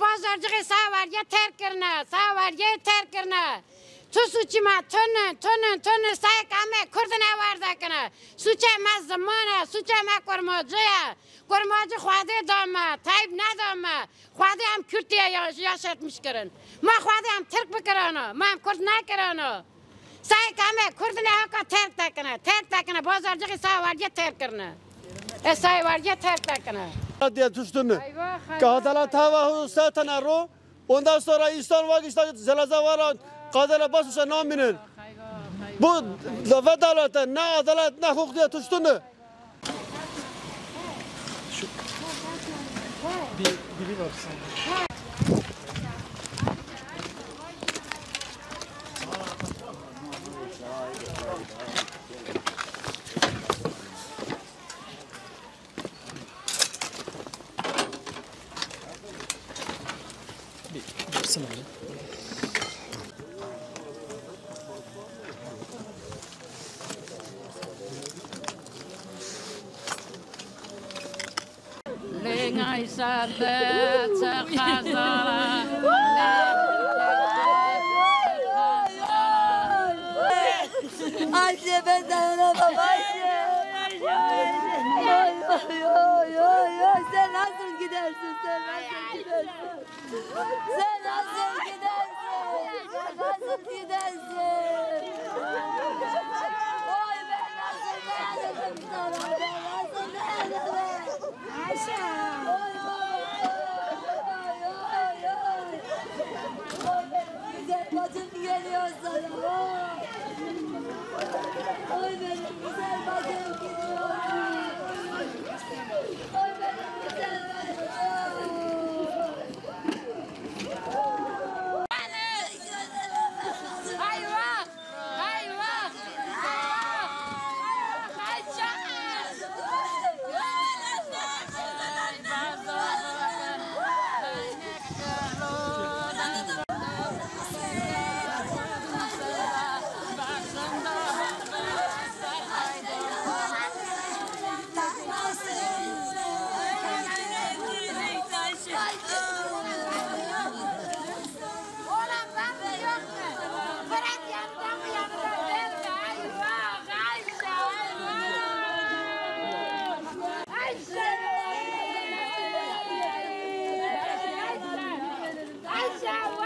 Bazarcığı savarga terk करना सुचीमा थोन साय कामे खुर्दना वार्दाकना सुचे मा जमाना सुचे मा kormacı xwade dama tayib nadama xwade am Kürtiye yaşatmış kırın ma xwade am Türk bikirano ma am Kürt nakirano say kame kurdine haka terk takana bazarcığı savarga terk करना say varga terk takana diye tuştunu kadala tava satana ro ondan sonra İslam vakısta zelaza var kadala basuşa naminin bu vedalata ne adalet ne hukuk diye tuştunu biri var sana. Baksana öyle. Lengai sardet sekazara. Anne ben dayanamam anne. Sen nasıl gidersin? Sen nasıl gidersin? Sen nasıl gidersin? Oy ben nasıl dayanırım sana? Ben nasıl dayanırım? Ayşe. Oy benim güzel bacım geliyor sana. Oy benim güzel bacım gidiyor. Oy benim güzel bacım. Ayşe